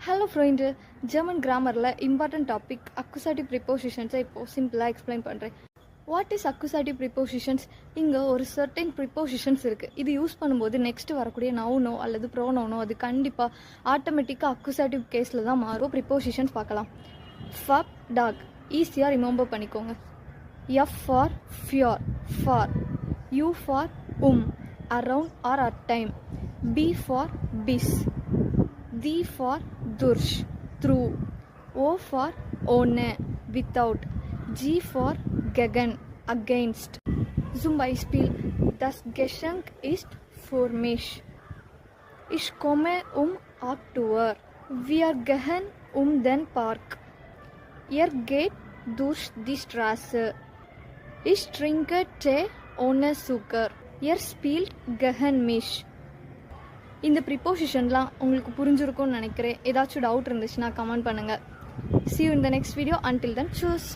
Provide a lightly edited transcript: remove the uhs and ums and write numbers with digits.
Hello friend, German கிராமரில் important topic accusative ப்ரிப்போசிஷன்ஸை இப்போது சிம்பிளாக எக்ஸ்பிளைன் பண்ணுறேன். What is accusative prepositions? இங்கே ஒரு சர்டன் ப்ரிப்போசிஷன்ஸ் இருக்குது. இது யூஸ் பண்ணும்போது நெக்ஸ்ட்டு வரக்கூடிய நவுனோ அல்லது ப்ரோனவுனோ அது கண்டிப்பாக ஆட்டோமேட்டிக்காக அக்குசாட்டிவ் கேஸில் தான் மாறும். ப்ரிப்போசிஷன்ஸ் பார்க்கலாம். ஃபப் டாக் ஈஸியாக ரிமெம்பர் பண்ணிக்கோங்க. எஃப் ஃபார் ஃபியோர் for, U for around or at time, B for பிஸ், D for durch, through, O for ohne, without, G for gegen, against. Zum Beispiel, das Geschenk ist für mich. Ich komme 8 Uhr. Wir gehen den Park. Ihr geht durch die Straße. Ich trinke Tee ohne Zucker. Ihr spielt gegen mich. இந்த ப்ரிப்போசிஷன்லாம் உங்களுக்கு புரிஞ்சிருக்கும்னு நினைக்கிறேன். ஏதாச்சும் doubt இருந்துச்சுன்னா comment பண்ணுங்கள். See you in the next video. Until then, choose.